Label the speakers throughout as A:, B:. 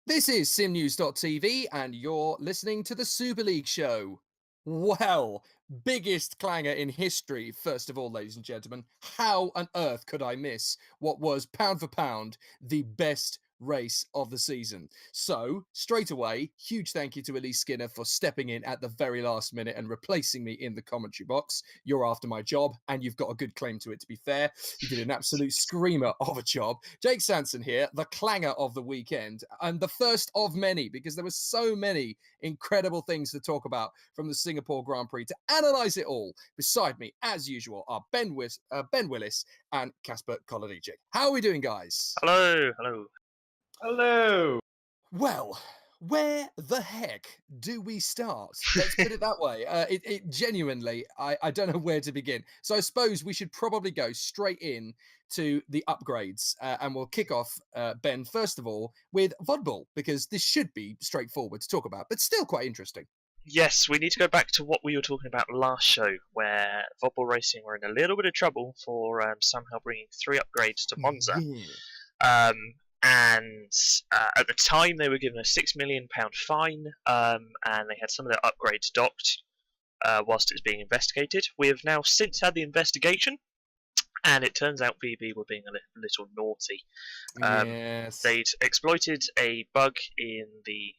A: This is SimNews.TV, and you're listening to the Superleague Show. Well, biggest clanger in history, first of all, ladies and gentlemen. How on earth could I miss what was, pound for pound, the best race of the season? So, straight away, huge thank you to Elise Skinner for stepping in at the very last minute and replacing me in the commentary box. You're after my job, and you've got a good claim to it, to be fair. You did an absolute screamer of a job. Jake Sanson here, the clanger of the weekend, and the first of many, because there were so many incredible things to talk about from the Singapore Grand Prix. To analyze it all, beside me, as usual, are Ben Willis and Kacper Kolodijic. How are we doing, guys?
B: Hello, hello.
C: Hello.
A: Well, where the heck do we start? Let's put it that way. It genuinely, I don't know where to begin. So I suppose we should probably go straight in to the upgrades, and we'll kick off, Ben, first of all, with Vodball, because this should be straightforward to talk about, but still quite interesting.
B: Yes, we need to go back to what we were talking about last show, where Vodball Racing were in a little bit of trouble for somehow bringing 3 upgrades to Monza.
A: Yeah.
B: At the time, they were given a £6 million fine, and they had some of their upgrades docked whilst it was being investigated. We have now since had the investigation, and it turns out VB were being a little naughty.
A: Yes.
B: They'd exploited a bug in the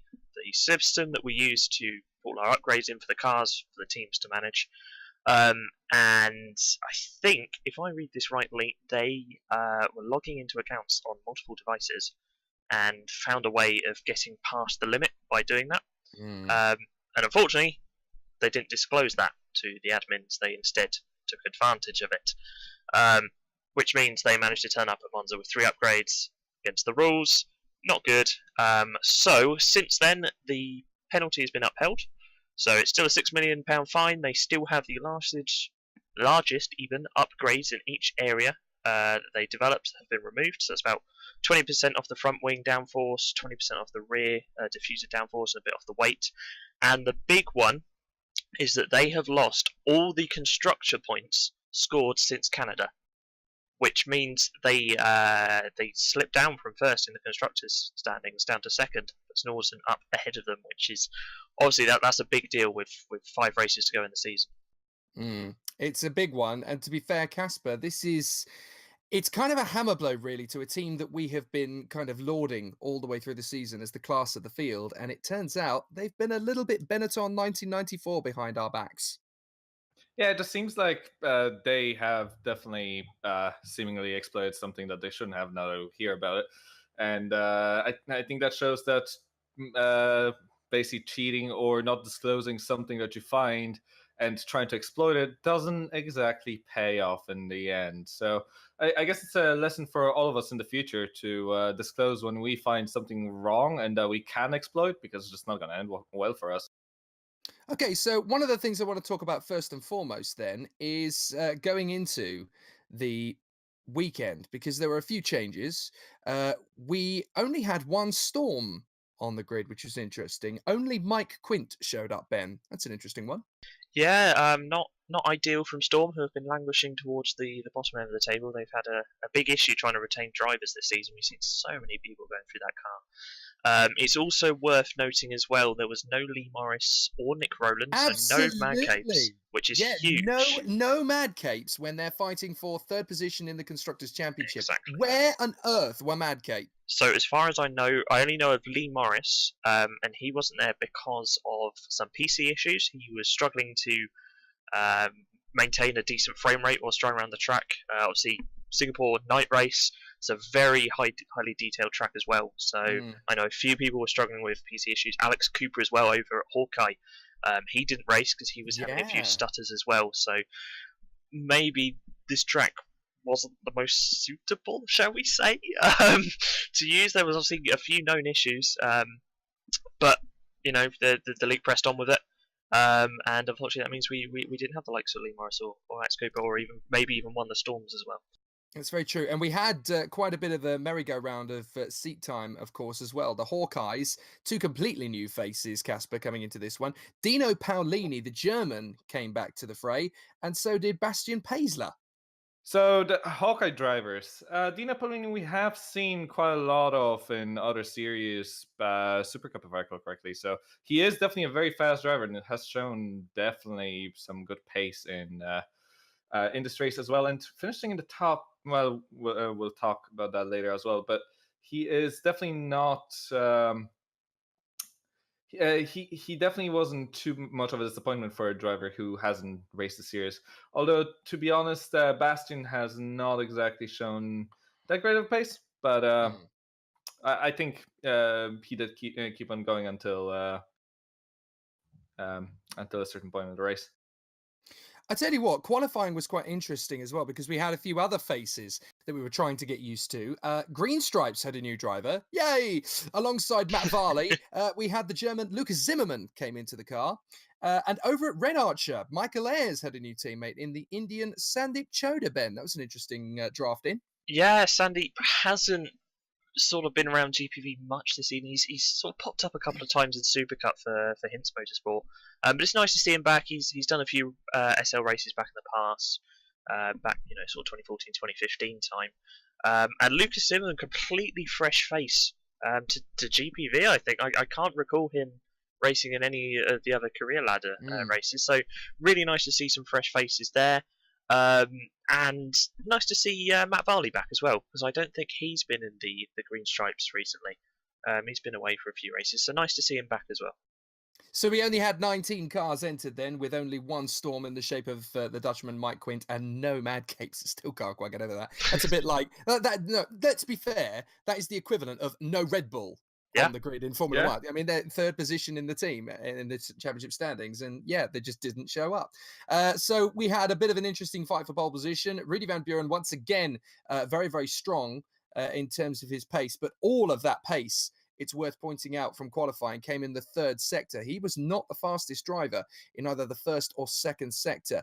B: system that we use to put our upgrades in for the cars for the teams to manage. And I think, if I read this rightly, they were logging into accounts on multiple devices and found a way of getting past the limit by doing that. And unfortunately, they didn't disclose that to the admins. They instead took advantage of it, which means they managed to turn up at Monza with 3 upgrades against the rules. Not good. So, since then, the penalty has been upheld. So it's still a £6 million fine. They still have the largest even upgrades in each area that they developed have been removed. So it's about 20% off the front wing downforce, 20% off the rear diffuser downforce, and a bit off the weight. And the big one is that they have lost all the constructor points scored since Canada, which means they slipped down from first in the constructors' standings down to second. But Norton up ahead of them, which is obviously that's a big deal with 5 races to go in the season.
A: It's a big one, and to be fair, Kacper, it's kind of a hammer blow, really, to a team that we have been kind of lauding all the way through the season as the class of the field, and it turns out they've been a little bit Benetton 1994 behind our backs.
C: Yeah, it just seems like they have definitely seemingly exploited something that they shouldn't have now that we hear about it. And I think that shows that basically cheating or not disclosing something that you find and trying to exploit it doesn't exactly pay off in the end. So I guess it's a lesson for all of us in the future to disclose when we find something wrong and that we can exploit, because it's just not going to end well for us.
A: Okay, so one of the things I want to talk about first and foremost then is going into the weekend, because there were a few changes. We only had one Storm on the grid, which was interesting. Only Mike Quint showed up, Ben. That's an interesting one.
B: Yeah, not ideal from Storm, who have been languishing towards the bottom end of the table. They've had a big issue trying to retain drivers this season. We've seen so many people going through that car. It's also worth noting as well, there was no Lee Morris or Nick Rowland, so no Mad Capes, which is huge.
A: No Mad Capes when they're fighting for 3rd position in the Constructors' Championship.
B: Exactly.
A: Where on earth were Mad Capes?
B: So as far as I know, I only know of Lee Morris, and he wasn't there because of some PC issues. He was struggling to maintain a decent frame rate while driving around the track. Obviously, Singapore night race. It's a very highly detailed track as well. So I know a few people were struggling with PC issues. Alex Cooper as well over at Hawkeye. He didn't race because he was having a few stutters as well. So maybe this track wasn't the most suitable, shall we say, to use. There was obviously a few known issues, but you know the league pressed on with it. And unfortunately, that means we didn't have the likes of Lee Morris or Alex Cooper, or maybe even one of the Storms as well.
A: It's very true. And we had quite a bit of a merry-go-round of seat time, of course, as well. The Hawkeyes, 2 completely new faces, Kacper, coming into this one. Dino Paolini, the German, came back to the fray, and so did Bastian Paisler.
C: So the Hawkeye drivers, Dino Paulini, we have seen quite a lot of in other series, Super Cup if I recall correctly. So he is definitely a very fast driver, and it has shown definitely some good pace in this race as well. And finishing in the top, well, we'll talk about that later as well. But he is definitely not. He definitely wasn't too much of a disappointment for a driver who hasn't raced the series. Although, to be honest, Bastian has not exactly shown that great of a pace. But
A: Mm.
C: I think he did keep on going until a certain point in the race.
A: I tell you what, qualifying was quite interesting as well because we had a few other faces that we were trying to get used to. Green Stripes had a new driver, yay! Alongside Matt Varley, we had the German Lucas Zimmermann came into the car. And over at Red Archer, Michael Ayres had a new teammate in the Indian Sandeep Choda, Ben. That was an interesting draft in.
B: Yeah, Sandeep hasn't sort of been around GPV much this season. He's sort of popped up a couple of times in Super Cup for Hints Motorsport, but it's nice to see him back. He's done a few SL races back in the past, back sort of 2014, 2015 time. And Lucas Simon, completely fresh face to GPV. I think I can't recall him racing in any of the other career ladder races. So really nice to see some fresh faces there. And nice to see Matt Varley back as well, because I don't think he's been in the Green Stripes recently. He's been away for a few races, so nice to see him back as well.
A: So we only had 19 cars entered then, with only one storm in the shape of the Dutchman Mike Quint and no Mad Capes. Still can't quite get over that. That's a bit like that. No, let's be fair. That is the equivalent of no Red Bull on the grid in Formula One. I mean, they're third position in the team in the championship standings, and yeah, they just didn't show up. So we had a bit of an interesting fight for pole position. Rudy Van Buren once again, very very strong in terms of his pace, but all of that pace, it's worth pointing out, from qualifying came in the third sector. He was not the fastest driver in either the first or second sector.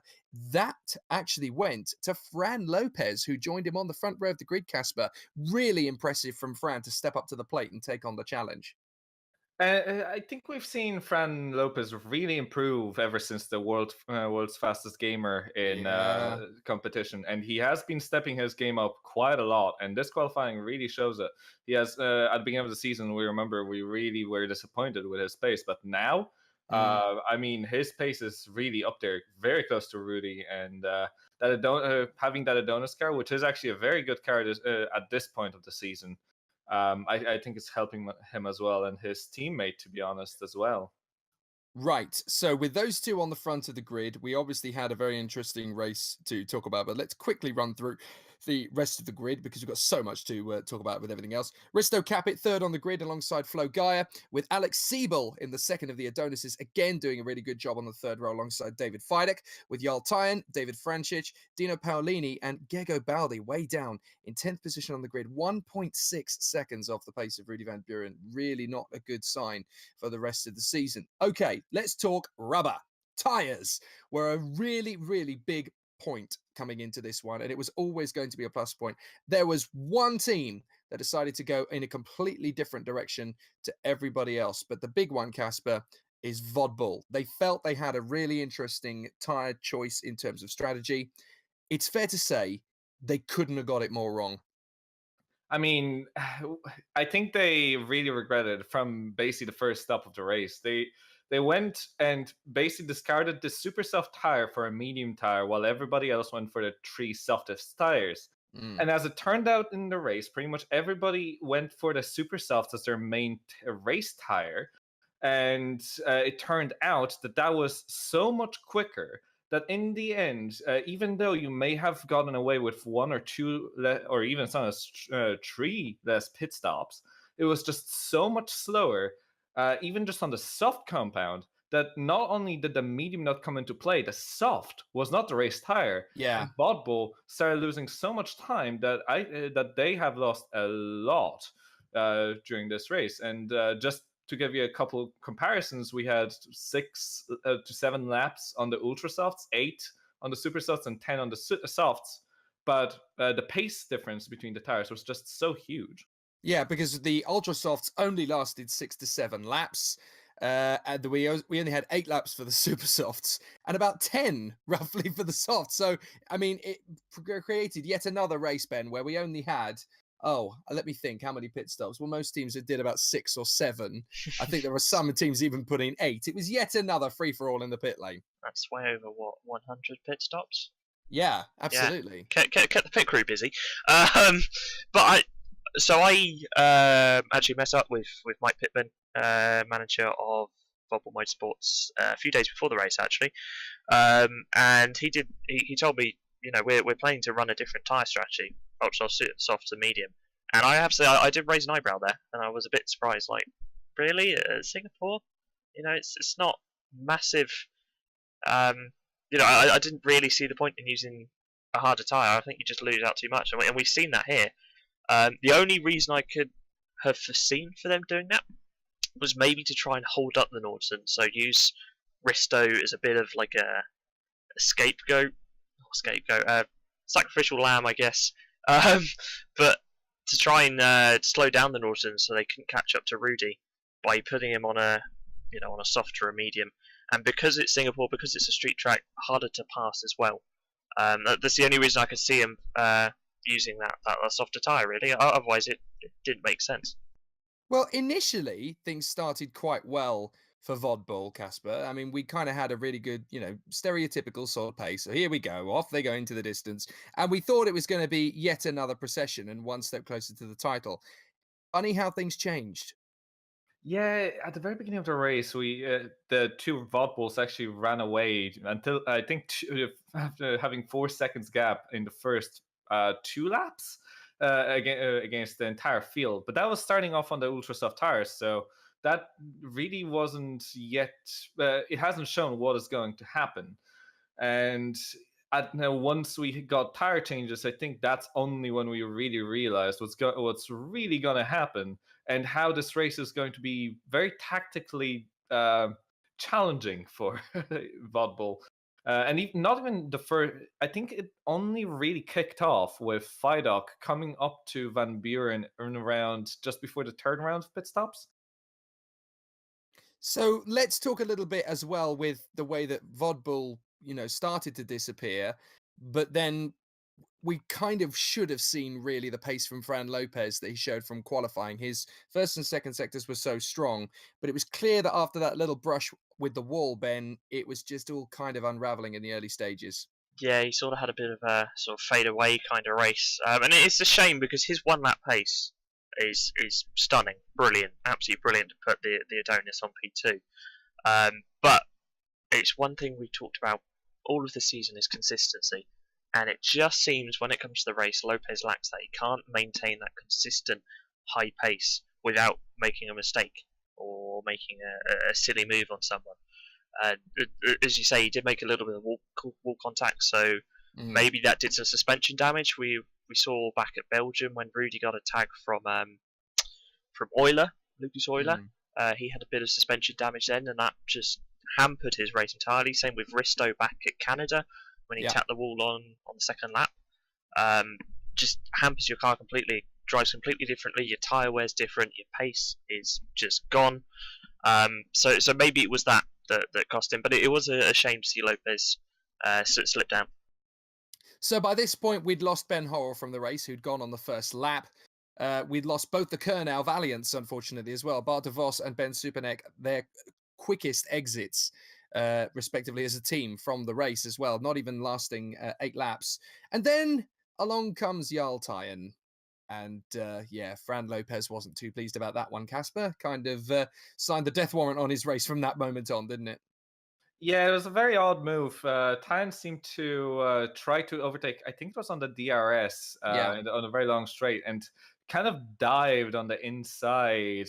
A: That actually went to Fran Lopez, who joined him on the front row of the grid, Kacper. Really impressive from Fran to step up to the plate and take on the challenge.
C: I think we've seen Fran Lopez really improve ever since the world's fastest gamer in competition, and he has been stepping his game up quite a lot. And this qualifying really shows it. He has at the beginning of the season, we remember we really were disappointed with his pace, but now, I mean, his pace is really up there, very close to Rudy, and having that Adonis car, which is actually a very good car at this point of the season. I think it's helping him as well, and his teammate, to be honest, as well.
A: Right. So with those two on the front of the grid, we obviously had a very interesting race to talk about, but let's quickly run through the rest of the grid because we've got so much to talk about with everything else. Risto Capit third on the grid alongside Flo Gaia, with Alex Siebel in the second of the Adonises, again doing a really good job on the third row alongside David Fidek, with Jarl Tyen, David Francic, Dino Paolini, and Gego Baldi way down in 10th position on the grid, 1.6 seconds off the pace of Rudy Van Buren. Really not a good sign for the rest of the season. Okay, let's talk rubber. Tires were a really, really big point coming into this one, and it was always going to be a plus point. There was one team that decided to go in a completely different direction to everybody else, but the big one, Kacper, is Vodbull. They felt they had a really interesting tire choice in terms of strategy. It's fair to say they couldn't have got it more wrong.
C: I mean, I think they really regretted from basically the first stop of the race. They went and basically discarded the super soft tire for a medium tire, while everybody else went for the three softest tires. And as it turned out in the race, pretty much everybody went for the super soft as their main race tire. And it turned out that that was so much quicker that in the end, even though you may have gotten away with one or two, or even sometimes three less pit stops, it was just so much slower, even just on the soft compound, that not only did the medium not come into play, the soft was not the race tire.
A: Yeah.
C: And Bodbull started losing so much time that that they have lost a lot during this race. And just to give you a couple comparisons, we had 6 to 7 laps on the ultra softs, 8 on the super softs, and 10 on the softs. But the pace difference between the tires was just so huge.
A: Yeah, because the ultra softs only lasted 6 to 7 laps. And we only had 8 laps for the super softs and about 10 roughly for the softs. So, I mean, it created yet another race, Ben, where we only had, let me think, how many pit stops? Well, most teams did about 6 or 7. I think there were some teams even putting 8. It was yet another free-for-all in the pit lane.
B: That's way over, what, 100 pit stops?
A: Yeah, absolutely.
B: Yeah. Kept the pit crew busy. But I actually met up with Mike Pittman, manager of Volvo Motorsports, a few days before the race actually, and he told me, we're planning to run a different tyre strategy, ultra soft to medium, and I have to say I did raise an eyebrow there, and I was a bit surprised. Like, really, Singapore? It's not massive. I didn't really see the point in using a harder tyre. I think you just lose out too much, and we've seen that here. The only reason I could have foreseen for them doing that was maybe to try and hold up the Nordson, so use Risto as a bit of like a sacrificial lamb, I guess. But to try and slow down the Nordson so they couldn't catch up to Rudy by putting him on a soft or a medium. And because it's Singapore, because it's a street track, harder to pass as well. That's the only reason I could see him using that softer tyre, really. Otherwise, it didn't make sense.
A: Well, initially, things started quite well for Vodbull, Kacper. I mean, we kind of had a really good, stereotypical sort of pace. So here we go. Off they go into the distance. And we thought it was going to be yet another procession and one step closer to the title. Funny how things changed.
C: Yeah, at the very beginning of the race, the two Vodbulls actually ran away until I think after having 4 seconds gap in the first 2 laps against the entire field. But that was starting off on the ultra soft tires, so that really wasn't yet. It hasn't shown what is going to happen, and once we got tire changes, I think that's only when we really realized what's really going to happen and how this race is going to be very tactically challenging for Vodbull. And not even the first, I think it only really kicked off with Vidok coming up to Van Buren around just before the third round of pit stops.
A: So let's talk a little bit as well with the way that Vodbull, started to disappear, but then we kind of should have seen really the pace from Fran Lopez that he showed from qualifying. His first and second sectors were so strong, but it was clear that after that little brush with the wall, Ben, it was just all kind of unraveling in the early stages.
B: Yeah, he sort of had a bit of a sort of fade away kind of race, and it's a shame because his 1 lap pace is stunning, brilliant, absolutely brilliant to put the Adonis on P2. But it's one thing we talked about all of the season is consistency, and it just seems when it comes to the race, Lopez lacks that. He can't maintain that consistent high pace without making a mistake or making a silly move on someone. As you say, he did make a little bit of wall contact, so maybe that did some suspension damage. We saw back at Belgium when Rudy got a tag from Euler, Lucas Euler. He had a bit of suspension damage then, and that just hampered his race entirely. Same with Risto back at Canada when he tapped the wall on the second lap. Just hampers your car completely, drives completely differently, your tyre wear's different, your pace is just gone. So maybe it was that cost him, but it was a shame to see Lopez slip down.
A: So by this point, we'd lost Ben Horrell from the race, who'd gone on the first lap. We'd lost both the Kernau Valiants, unfortunately, as well. Bart de Vos and Ben Supernek, their quickest exits, respectively, as a team from the race as well, not even lasting 8 laps. And then along comes Jarl Tyen. And Fran Lopez wasn't too pleased about that one, Kacper. Kind of signed the death warrant on his race from that moment on, didn't it?
C: Yeah, it was a very odd move. Tyen seemed to try to overtake, I think it was on the DRS, on a very long straight, and kind of dived on the inside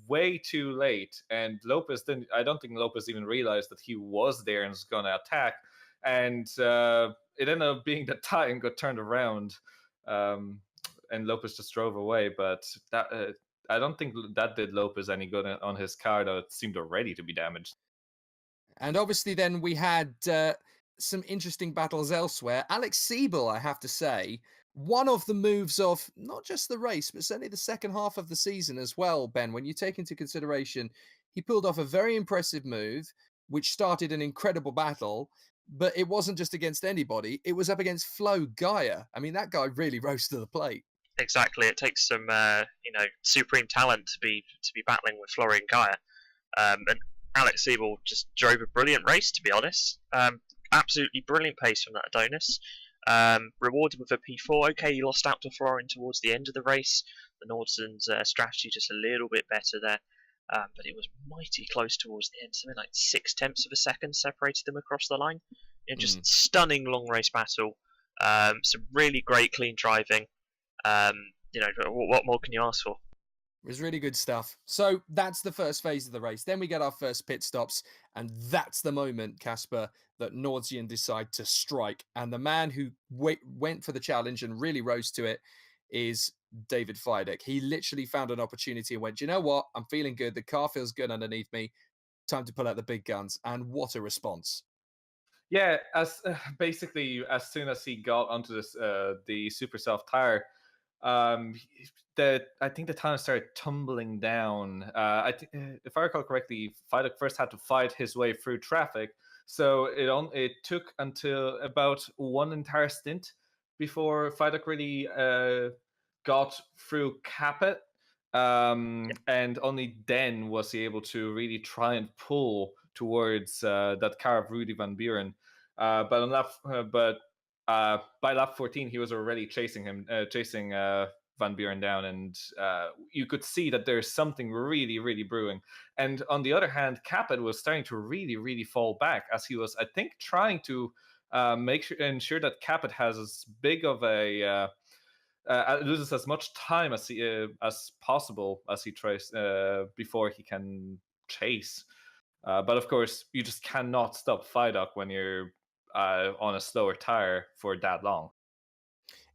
C: way too late. And Lopez didn't, I don't think Lopez even realized that he was there and was going to attack. And it ended up being that Tyen got turned around. And Lopez just drove away, but that I don't think that did Lopez any good on his car, though it seemed already to be damaged.
A: And obviously then we had some interesting battles elsewhere. Alex Siebel, I have to say, one of the moves of not just the race, but certainly the second half of the season as well, Ben, when you take into consideration he pulled off a very impressive move, which started an incredible battle. But it wasn't just against anybody; it was up against Flo Gaia. I mean, that guy really rose to the plate.
B: Exactly. It takes some supreme talent to be battling with Florian Gaia. And Alex Siebel just drove a brilliant race, to be honest. Absolutely brilliant pace from that Adonis. Rewarded with a P4. Okay, he lost out to Florian towards the end of the race. The Nordson's strategy just a little bit better there. But it was mighty close towards the end. Something like 6/10 of a second separated them across the line. Just stunning long race battle. Some really great clean driving. What more can you ask for?
A: It was really good stuff. So that's the first phase of the race. Then we get our first pit stops, and that's the moment, Kacper, that Nordsien decide to strike. And the man who went for the challenge and really rose to it is David Fidek. He literally found an opportunity and went, you know what? I'm feeling good. The car feels good underneath me. Time to pull out the big guns. And what a response.
C: Yeah, as basically as soon as he got onto this the super soft tire, I think the tire started tumbling down. If I recall correctly, Fidek first had to fight his way through traffic, so it took until about one entire stint before Fidek really got through Capet, and only then was he able to really try and pull towards that car of Rudy Van Buren. By lap 14, he was already chasing Van Buren down, and you could see that there's something really, really brewing. And on the other hand, Capet was starting to really, really fall back, as he was, I think, trying to ensure that Capet has as big of a loses as much time as possible as he tries before he can chase. But of course, you just cannot stop Fidek when you're on a slower tire for that long.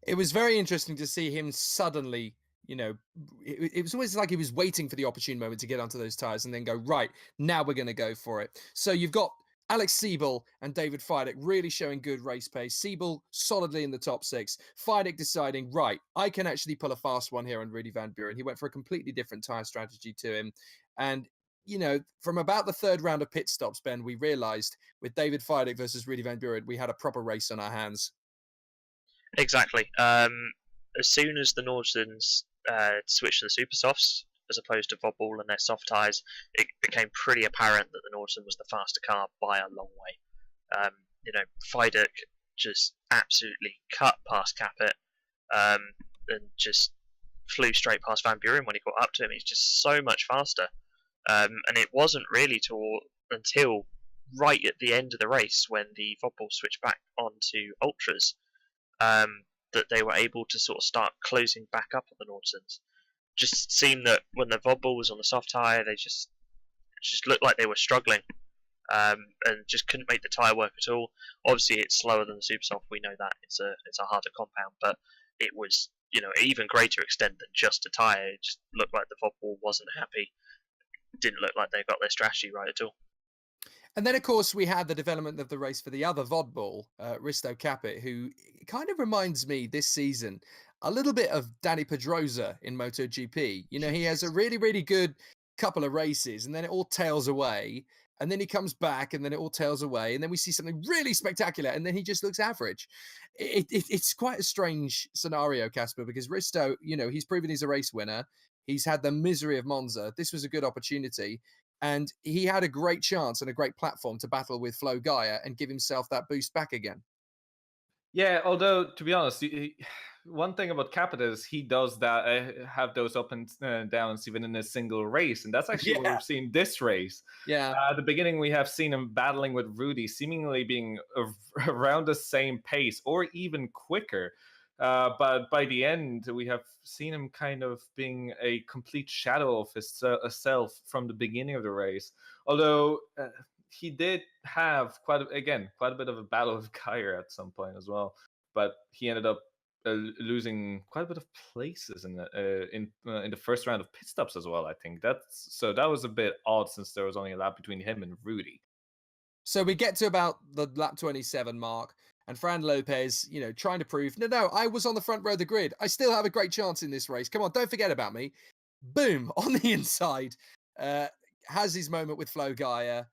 A: It was very interesting to see him suddenly, it was always like he was waiting for the opportune moment to get onto those tires and then go, right, now we're going to go for it. So you've got Alex Siebel and David Fidek really showing good race pace. Siebel solidly in the top 6. Fidek deciding, right, I can actually pull a fast one here on Rudy Van Buren. He went for a completely different tire strategy to him. And from about the third round of pit stops, Ben, we realized with David Fidek versus Rudy Van Buren, we had a proper race on our hands.
B: Exactly. As soon as the Nordsons switched to the super softs, as opposed to Vobble and their soft tyres, it became pretty apparent that the Nordson was the faster car by a long way. Fidek just absolutely cut past Capet and just flew straight past Van Buren when he got up to him. He's just so much faster. And it wasn't really until right at the end of the race when the Vobble switched back onto Ultras that they were able to sort of start closing back up on the Nordsons. Just seemed that when the Vobble was on the soft tyre, they just looked like they were struggling and just couldn't make the tyre work at all. Obviously, it's slower than the super soft. We know that it's a harder compound, but it was even greater extent than just a tyre. It just looked like the Vobble wasn't happy. Didn't look like they got their strategy right at all.
A: And then, of course, we had the development of the race for the other Vodball, Risto Capet, who kind of reminds me this season a little bit of Danny Pedrosa in MotoGP. He has a really, really good couple of races, and then it all tails away. And then he comes back, and then it all tails away. And then we see something really spectacular, and then he just looks average. It's quite a strange scenario, Kacper, because Risto, he's proven he's a race winner. He's had the misery of Monza. This was a good opportunity. And he had a great chance and a great platform to battle with Flo Gaia and give himself that boost back again.
C: Yeah, although, to be honest, one thing about Capet is he does that have those up and downs even in a single race. And that's actually what we've seen this race.
A: Yeah.
C: At the beginning, we have seen him battling with Rudy, seemingly being around the same pace or even quicker. But by the end, we have seen him kind of being a complete shadow of his self from the beginning of the race. Although he did have quite a bit of a battle with Kyer at some point as well. But he ended up losing quite a bit of places in the first round of pit stops as well. I think that was a bit odd since there was only a lap between him and Rudy.
A: So we get to about the lap 27 mark. And Fran Lopez, trying to prove, no, I was on the front row of the grid. I still have a great chance in this race. Come on, don't forget about me. Boom, on the inside. has his moment with Flo Gaia.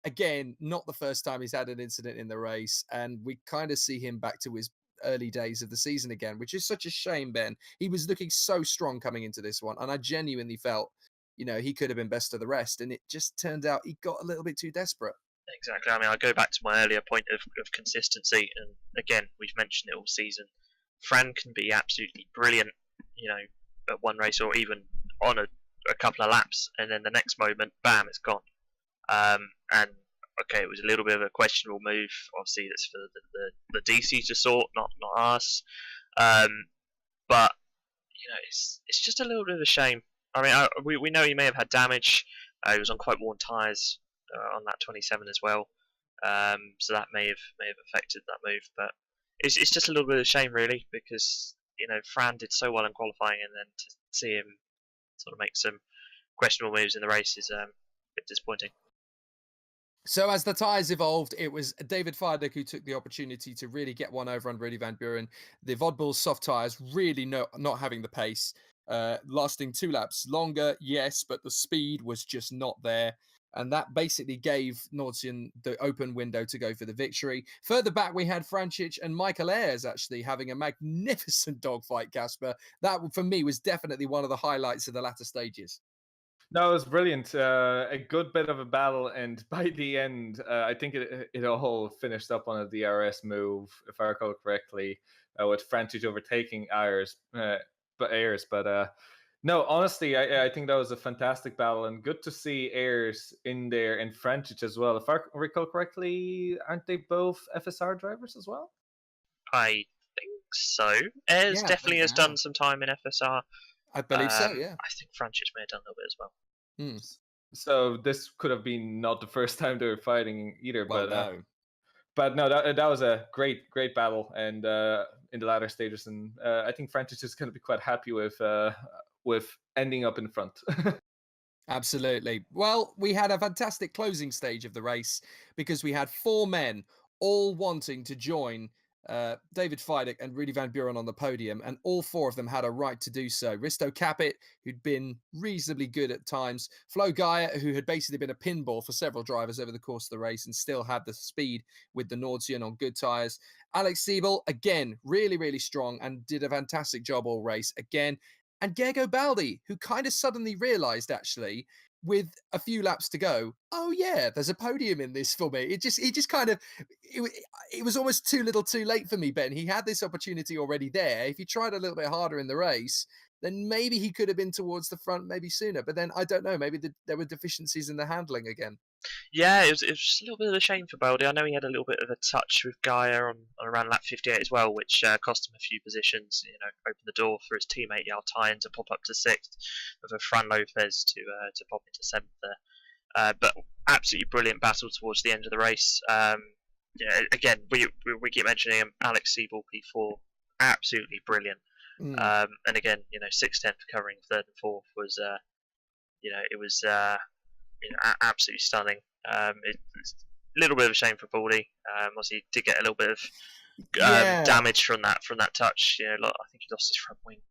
A: Again, not the first time he's had an incident in the race, and we kind of see him back to his early days of the season again, which is such a shame, Ben. He was looking so strong coming into this one, and I genuinely felt, he could have been best of the rest, and it just turned out he got a little bit too desperate.
B: Exactly. I mean, I go back to my earlier point of consistency, and again, we've mentioned it all season. Fran can be absolutely brilliant, at one race or even on a couple of laps, and then the next moment, bam, it's gone. And okay, it was a little bit of a questionable move. Obviously, that's for the DC to sort, not us. But it's just a little bit of a shame. I mean, we know he may have had damage. He was on quite worn tyres on that 27 as well, so that may have affected that move. But it's just a little bit of a shame, really, because Fran did so well in qualifying, and then to see him sort of make some questionable moves in the race is a bit disappointing.
A: So as the tyres evolved, it was David Feidlich who took the opportunity to really get one over on Rudy Van Buren. The Vodbull's soft tyres really not having the pace, lasting 2 laps longer, yes, but the speed was just not there. And that basically gave Nordsian the open window to go for the victory. Further back, we had Francic and Michael Ayres actually having a magnificent dogfight, Kacper. That, for me, was definitely one of the highlights of the latter stages.
C: No, it was brilliant. A good bit of a battle, and by the end, I think it all finished up on a DRS move, if I recall correctly, with Francic overtaking Ayres. But no, honestly, I think that was a fantastic battle, and good to see Ayres in there and Francic as well. If I recall correctly, aren't they both FSR drivers as well?
B: I think so. Ayres definitely has done some time in FSR.
A: I believe so, yeah.
B: I think Francic may have done a little bit as well.
C: So this could have been not the first time they were fighting either,
A: well, no.
C: But no, that was a great battle, and in the latter stages, and I think Francic is going to be quite happy with ending up in front.
A: Absolutely. Well, we had a fantastic closing stage of the race because we had 4 men all wanting to join David Feidlich and Rudy Van Buren on the podium, and all 4 of them had a right to do so. Risto Capit, who'd been reasonably good at times, Flo Gaia, who had basically been a pinball for several drivers over the course of the race and still had the speed with the Nordsian on good tyres. Alex Siebel, again, really, really strong and did a fantastic job all race again. And Gergo Baldi, who kind of suddenly realised, actually, with a few laps to go, oh yeah, there's a podium in this for me. It was almost too little too late for me, Ben. He had this opportunity already there. If he tried a little bit harder in the race, then maybe he could have been towards the front maybe sooner. But then, I don't know, maybe there were deficiencies in the handling again.
B: Yeah, it was just a little bit of a shame for Baldi. I know he had a little bit of a touch with Gaia on around lap 58 as well, which cost him a few positions. Opened the door for his teammate Yaltayan to pop up to 6th, with Fran Lopez to pop into 7th there. But absolutely brilliant battle towards the end of the race. Again, we keep mentioning him. Alex Siebel P4, absolutely brilliant. And again, 6th, 10th, covering 3rd and 4th was, it was. Absolutely stunning. It's a little bit of a shame for Baldy. Obviously, he did get a little bit of damage from that touch. I think he lost his front wing.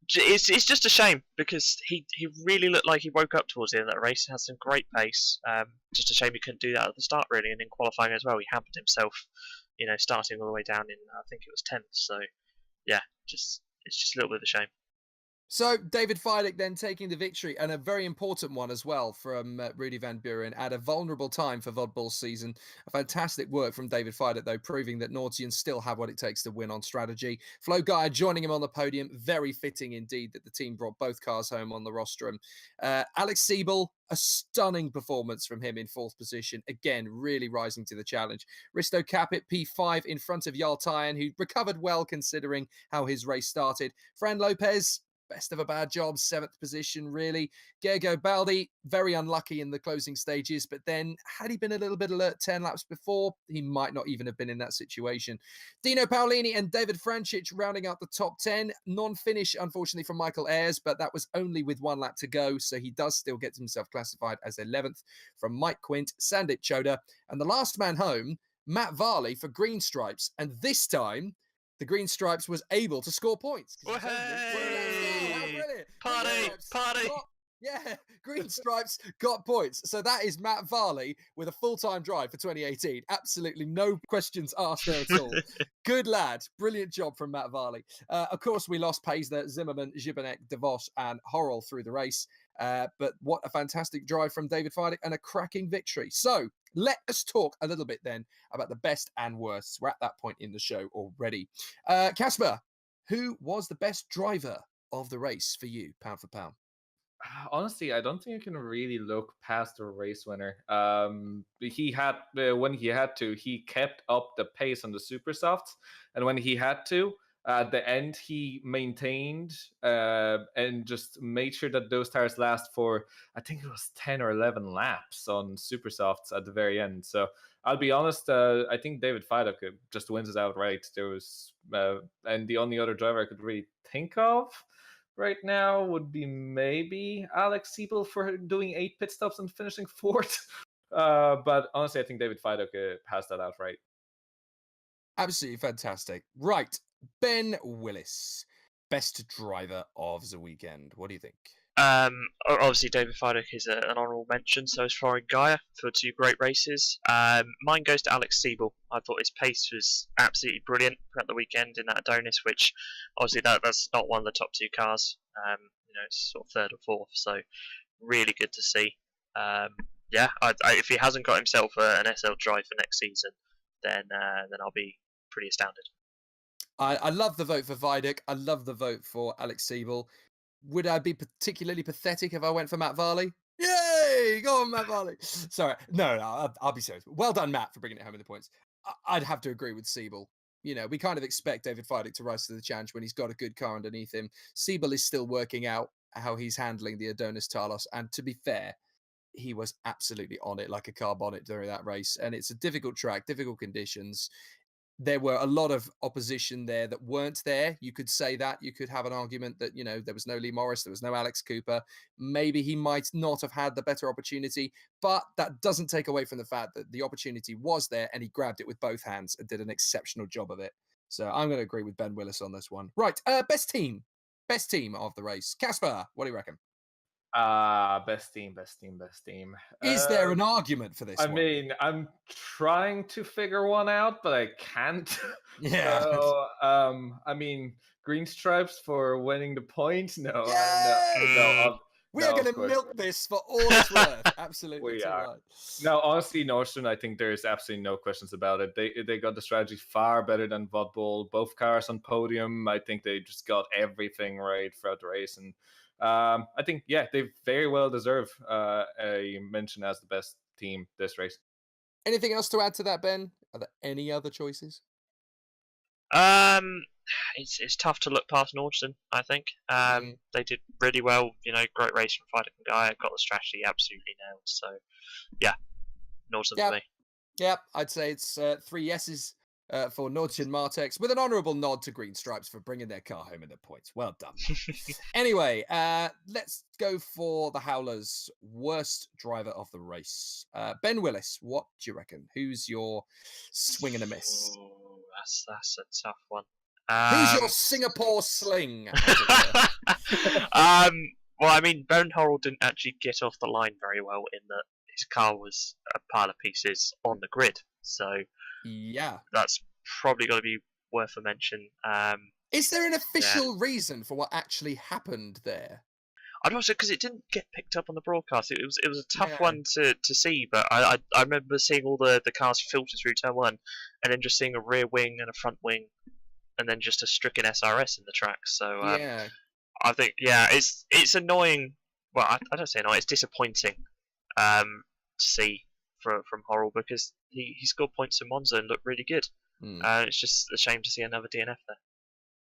B: It's just a shame because he really looked like he woke up towards the end of that race. He had some great pace. Just a shame he couldn't do that at the start, really, and in qualifying as well. He hampered himself. Starting all the way down in I think it was 10th. So yeah, it's just a little bit of a shame.
A: So David Feidlich then taking the victory, and a very important one as well from Rudy Van Buren at a vulnerable time for Vodbull's season. A fantastic work from David Feidlich, though, proving that Nordsian still have what it takes to win on strategy. Flo Gaia joining him on the podium. Very fitting indeed that the team brought both cars home on the rostrum. Alex Siebel, a stunning performance from him in 4th position. Again, really rising to the challenge. Risto Capit, P5 in front of Yaltayan, who recovered well considering how his race started. Fran Lopez, best of a bad job, 7th position, really. Gergo Baldi, very unlucky in the closing stages, but then had he been a little bit alert 10 laps before, he might not even have been in that situation. Dino Paolini and David Francic rounding out the top 10. Non-finish, unfortunately, from Michael Ayres, but that was only with 1 lap to go, so he does still get himself classified as 11th. From Mike Quint, Sandip Choda, and the last man home, Matt Varley for Green Stripes, and this time, the Green Stripes was able to score points.
B: Hey! Party!
A: Yeah, Green Stripes got points. So that is Matt Varley with a full-time drive for 2018. Absolutely no questions asked there at all. Good lad. Brilliant job from Matt Varley. Of course, we lost Paisner, Zimmerman, Zibanek, DeVos, and Horrell through the race. But what a fantastic drive from David Fidek and a cracking victory. So let us talk a little bit then about the best and worst. We're at that point in the show already. Kacper, who was the best driver of the race for you, pound for pound?
C: Honestly, I don't think you can really look past the race winner. He had when he had to, he kept up the pace on the super softs, and when he had to, at the end, he maintained and just made sure that those tires last for, I think it was 10 or 11 laps on super softs at the very end. So I'll be honest, I think David Fidek just wins it outright. There was, and the only other driver I could really think of right now would be maybe Alex Siebel for doing 8 pit stops and finishing 4th. But honestly, I think David Fidek passed that out right.
A: Absolutely fantastic. Right, Ben Willis, best driver of the weekend. What do you think?
B: Obviously, David Fidek is an honourable mention, so is Florian Gaia for 2 great races. Mine goes to Alex Siebel. I thought his pace was absolutely brilliant at the weekend in that Adonis, which obviously that's not one of the top 2 cars. It's sort of 3rd or 4th, so really good to see. If he hasn't got himself an SL drive for next season, then I'll be pretty astounded.
A: I love the vote for Fidek. I love the vote for Alex Siebel. Would I be particularly pathetic if I went for Matt Varley? Yay! Go on, Matt Varley. Sorry. No, I'll be serious. Well done, Matt, for bringing it home in the points. I'd have to agree with Siebel. You know, we kind of expect David Fidek to rise to the challenge when he's got a good car underneath him. Siebel is still working out how he's handling the Adonis Talos. And to be fair, he was absolutely on it like a car bonnet during that race. And it's a difficult track, difficult conditions. There were a lot of opposition there that weren't there. You could say that. You could have an argument that, you know, there was no Lee Morris, there was no Alex Cooper. Maybe he might not have had the better opportunity, but that doesn't take away from the fact that the opportunity was there and he grabbed it with both hands and did an exceptional job of it. So I'm going to agree with Ben Willis on this one. Right, best team of the race. Kacper, what do you reckon?
C: Best team.
A: Is there an argument for this
C: I
A: one?
C: mean, I'm trying to figure one out, but I can't.
A: Yeah.
C: So, I mean, Green Stripes for winning the point? No,
A: We are going to milk this for all it's worth. Absolutely.
C: We are.
A: Right.
C: No, honestly, Nordstrom, I think there's absolutely no questions about it. They got the strategy far better than Vodbull. Both cars on podium. I think they just got everything right throughout the race. And I think, yeah, they very well deserve a mention as the best team this race.
A: Anything else to add to that, Ben? Are there any other choices?
B: It's tough to look past Nordstrom, I think. They did really well, great race from Fidek and Gaia, got the strategy absolutely nailed. So, yeah, Nordstrom for me.
A: Yeah, I'd say it's 3 yeses for Nordstrom Martex, with an honourable nod to Green Stripes for bringing their car home in the points. Well done. Anyway, let's go for the Howlers' worst driver of the race. Ben Willis, what do you reckon? Who's your swing and a miss?
B: Ooh, that's a tough one.
A: Who's your Singapore sling?
B: Well, I mean, Ben Horrell didn't actually get off the line very well in that his car was a pile of pieces on the grid. So
A: yeah,
B: that's probably got to be worth a mention.
A: Is there an official reason for what actually happened there?
B: I'd also, because it didn't get picked up on the broadcast. It was a tough one to see, but I remember seeing all the cars filter through turn 1, and then just seeing a rear wing and a front wing, and then just a stricken SRS in the track. So I think it's annoying. Well, I don't say annoying. It's disappointing to see from Horrell, because he scored points in Monza and looked really good. It's just a shame to see another DNF there.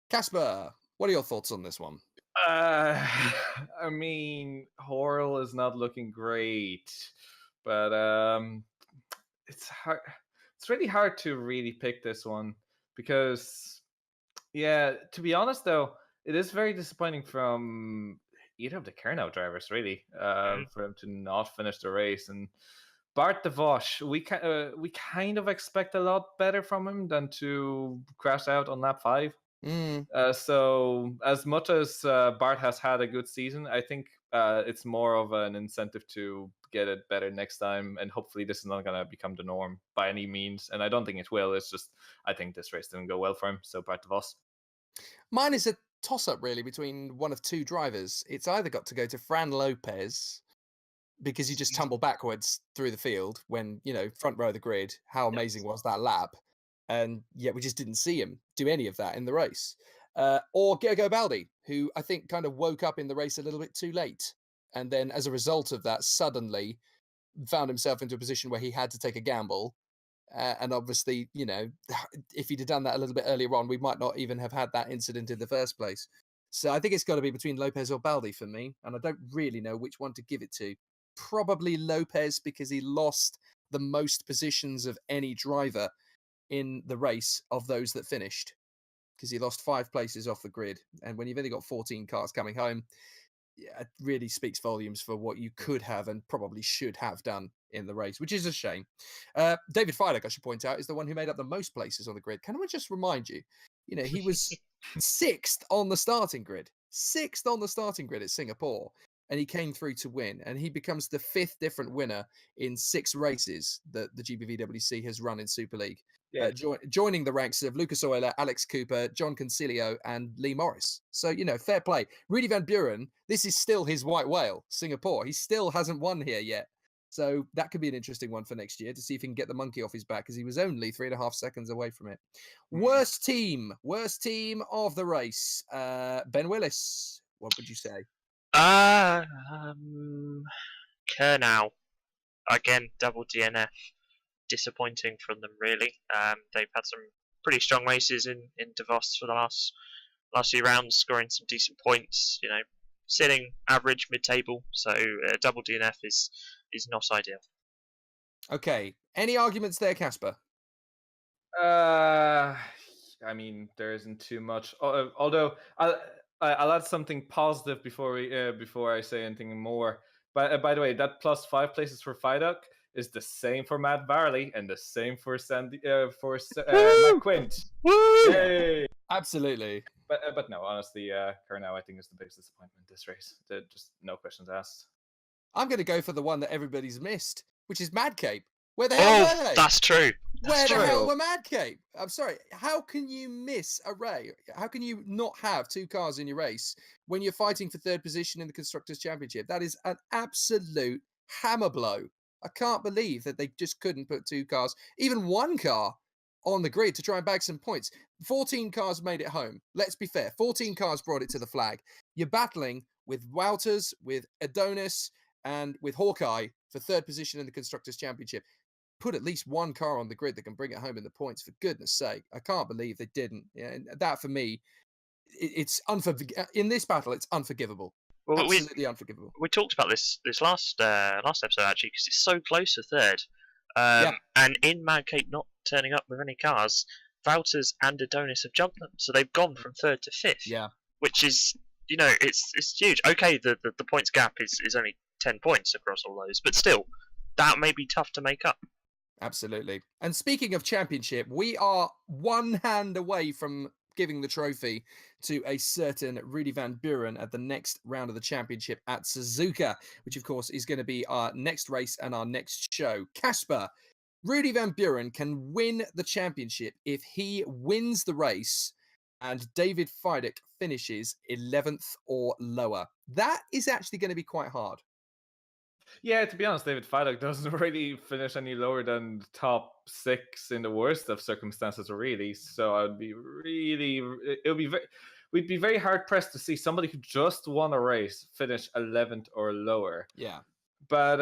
A: Kacper, what are your thoughts on this one?
C: I mean, Horrell is not looking great, but it's hard. It's really hard to really pick this one because, yeah, to be honest though, it is very disappointing from either of the Kernow drivers, really, for him to not finish the race. And Bart de Vos, we kind of expect a lot better from him than to crash out on lap 5. So as much as Bart has had a good season, I think it's more of an incentive to get it better next time, and hopefully this is not going to become the norm by any means, and I don't think it will. It's just I think this race didn't go well for him, so part of us.
A: Mine is a toss-up really between one of two drivers. It's either got to go to Fran Lopez because he just tumbled backwards through the field when, front row of the grid. How amazing was that lap? And yet we just didn't see him do any of that in the race. Or Gergo Baldi, who I think kind of woke up in the race a little bit too late. And then as a result of that, suddenly found himself into a position where he had to take a gamble. And obviously, if he'd have done that a little bit earlier on, we might not even have had that incident in the first place. So I think it's got to be between Lopez or Baldi for me. And I don't really know which one to give it to. Probably Lopez because he lost the most positions of any driver in the race of those that finished. Because he lost 5 places off the grid. And when you've only got 14 cars coming home, it really speaks volumes for what you could have and probably should have done in the race, which is a shame. David Fidek, I should point out, is the one who made up the most places on the grid. Can I just remind you, he was 6th on the starting grid. 6th on the starting grid at Singapore. And he came through to win. And he becomes the 5th different winner in 6 races that the GPVWC has run in Super League.
C: Yeah.
A: Joining the ranks of Lucas Euler, Alex Cooper, John Concilio, and Lee Morris. So, fair play. Rudy Van Buren, this is still his white whale, Singapore. He still hasn't won here yet. So that could be an interesting one for next year to see if he can get the monkey off his back, because he was only 3.5 seconds away from it. Worst team of the race. Ben Willis, what would you say?
B: Kernow. Again, double DNF. Disappointing from them, really. They've had some pretty strong races in Davos for the last few rounds, scoring some decent points. Sitting average mid-table, so double DNF is not ideal.
A: Okay, any arguments there, Kacper?
C: I mean, there isn't too much. Although I'll add something positive before I say anything more. But by the way, that +5 places for Fiduk is the same for Matt Varley and the same for Matt Quint.
B: Woo!
C: Yay!
A: Absolutely.
C: But no, honestly, Kernow I think is the biggest disappointment this race. Just no questions asked.
A: I'm going to go for the one that everybody's missed, which is Mad Cape. Where the hell were they?
B: That's true.
A: Where the hell were Mad Cape? I'm sorry. How can you miss a race? How can you not have 2 cars in your race when you're fighting for 3rd position in the Constructors' Championship? That is an absolute hammer blow. I can't believe that they just couldn't put 2 cars, even 1 car, on the grid to try and bag some points. 14 cars made it home. Let's be fair. 14 cars brought it to the flag. You're battling with Wouters, with Adonis, and with Hawkeye for 3rd position in the Constructors' Championship. Put at least 1 car on the grid that can bring it home in the points, for goodness sake. I can't believe they didn't. Yeah, and that, for me, it's in this battle, it's unforgivable. Well, absolutely unforgivable.
B: We talked about this last episode, actually, because it's so close to 3rd. And in Mad Cape not turning up with any cars, Wouters and Adonis have jumped them, so they've gone from 3rd to 5th.
A: Yeah,
B: which is, it's huge. Okay, the points gap is only 10 points across all those, but still, that may be tough to make up.
A: Absolutely. And speaking of championship, we are 1 hand away from giving the trophy to a certain Rudy Van Buren at the next round of the championship at Suzuka, which of course is going to be our next race and our next show. Kacper, Rudy Van Buren can win the championship if he wins the race and David Fidek finishes 11th or lower. That is actually going to be quite hard.
C: Yeah, to be honest, David Fidek doesn't really finish any lower than top 6 in the worst of circumstances, really. So we'd be very hard pressed to see somebody who just won a race finish 11th or lower.
A: Yeah,
C: but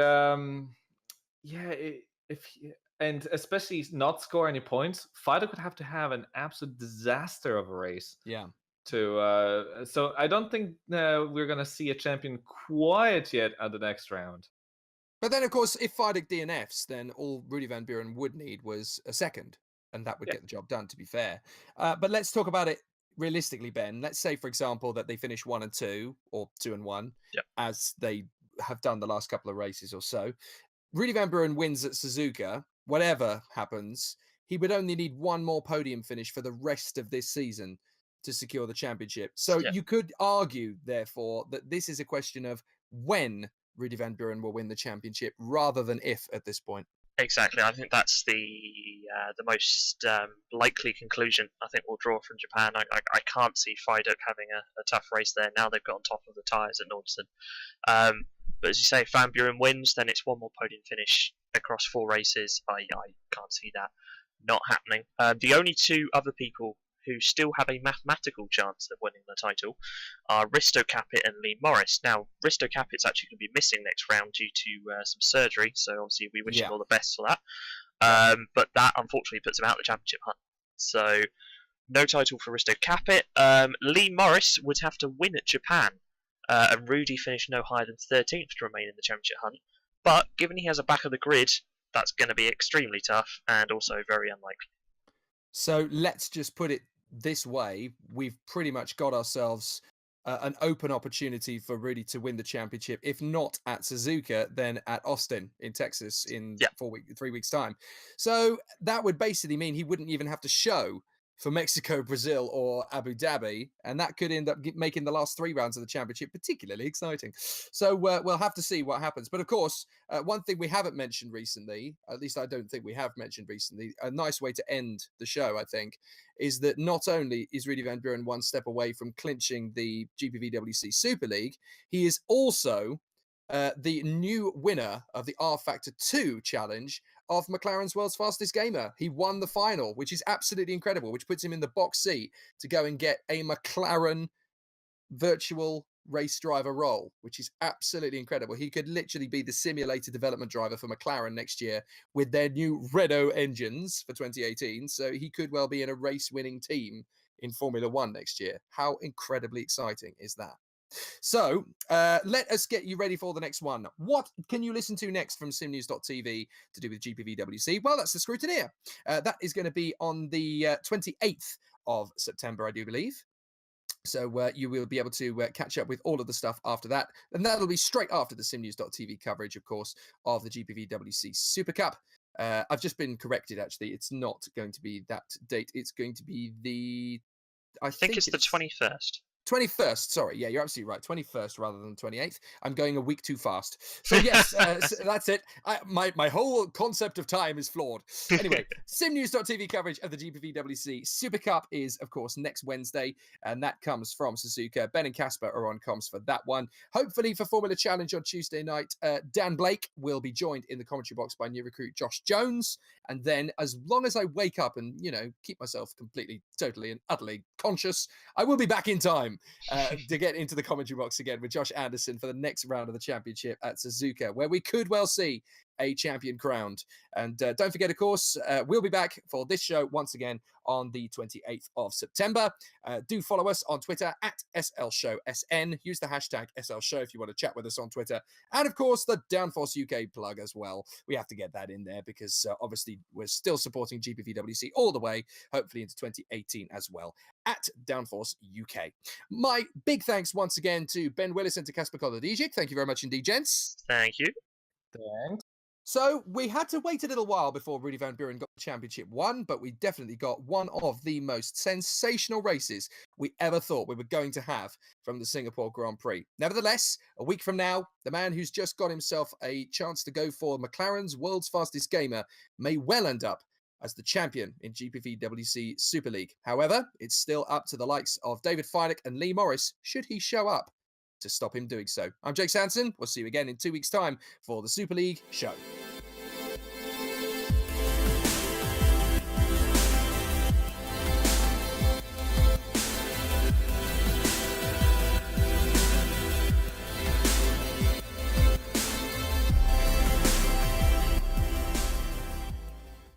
C: and especially not score any points, Fidek would have to have an absolute disaster of a race.
A: Yeah.
C: So I don't think we're gonna see a champion quite yet at the next round.
A: But then, of course, if Fidek DNFs, then all Rudy Van Buren would need was a 2nd, and that would get the job done, to be fair. But let's talk about it realistically, Ben. Let's say, for example, that they finish 1 and 2, or 2 and 1, as they have done the last couple of races or so. Rudy Van Buren wins at Suzuka. Whatever happens, he would only need 1 more podium finish for the rest of this season to secure the championship. So you could argue, therefore, that this is a question of when Rudy Van Buren will win the championship rather than if at this point.
B: Exactly. I think that's the most likely conclusion. I think we'll draw from Japan. I can't see Fiduk having a tough race there. Now they've got on top of the tyres at Nordson. But as you say, if Van Buren wins, then it's one more podium finish across 4 races. I can't see that not happening. The only 2 other people who still have a mathematical chance of winning the title are Risto Capit and Lee Morris. Now, Risto Capit's actually going to be missing next round due to some surgery, so obviously we wish him all the best for that. But that unfortunately puts him out of the championship hunt. So, no title for Risto Capit. Lee Morris would have to win at Japan, and Rudy finished no higher than 13th to remain in the championship hunt. But given he has a back of the grid, that's going to be extremely tough and also very unlikely.
A: So let's just put it this way. We've pretty much got ourselves an open opportunity for Rudy to win the championship. If not at Suzuka, then at Austin in Texas in 3 weeks' time. So that would basically mean he wouldn't even have to show for Mexico, Brazil, or Abu Dhabi, and that could end up making the last 3 rounds of the championship particularly exciting. So we'll have to see what happens. But of course, one thing we haven't mentioned recently, at least I don't think we have mentioned recently, a nice way to end the show, I think, is that not only is Rudy Van Buren 1 step away from clinching the GPVWC Super League, he is also the new winner of the Rfactor 2 challenge of McLaren's World's Fastest Gamer. He won the final, which is absolutely incredible, which puts him in the box seat to go and get a McLaren virtual race driver role, which is absolutely incredible. He could literally be the simulator development driver for McLaren next year with their new Renault engines for 2018. So he could well be in a race winning team in Formula One next year. How incredibly exciting is that? So let us get you ready for the next one. What can you listen to next from SimNews.TV to do with GPVWC? Well, that's the Scrutineer. That is going to be on the 28th of September, I do believe. So you will be able to catch up with all of the stuff after that. And that'll be straight after the SimNews.TV coverage, of course, of the GPVWC Super Cup. I've just been corrected, actually. It's not going to be that date. It's going to be the... I think
B: it's the 21st.
A: 21st, sorry. Yeah, you're absolutely right. 21st rather than 28th. I'm going a week too fast. So yes, so that's it. My whole concept of time is flawed. Anyway, SimNews.TV coverage of the GPVWC Super Cup is, of course, next Wednesday, and that comes from Suzuka. Ben and Kacper are on comms for that one. Hopefully for Formula Challenge on Tuesday night, Dan Blake will be joined in the commentary box by new recruit Josh Jones. And then as long as I wake up and, keep myself completely, totally and utterly conscious, I will be back in time to get into the commentary box again with Josh Anderson for the next round of the championship at Suzuka, where we could well see a champion crowned. And don't forget, of course, we'll be back for this show once again on the 28th of September. Do follow us on Twitter at SLShowSN. Use the hashtag SLShow if you want to chat with us on Twitter. And of course, the Downforce UK plug as well. We have to get that in there because obviously we're still supporting GPVWC all the way, hopefully into 2018 as well, at Downforce UK. My big thanks once again to Ben Willis and to Kacper Kolodijic. Thank you very much indeed, gents.
B: Thank you.
C: Thanks.
A: So we had to wait a little while before Rudy Van Buren got the championship won, but we definitely got one of the most sensational races we ever thought we were going to have from the Singapore Grand Prix. Nevertheless, a week from now, the man who's just got himself a chance to go for McLaren's World's Fastest Gamer may well end up as the champion in GPVWC Super League. However, it's still up to the likes of David Fiduk and Lee Morris, should he show up, to stop him doing so. I'm Jake Sanson. We'll see you again in 2 weeks' time for the Super League Show.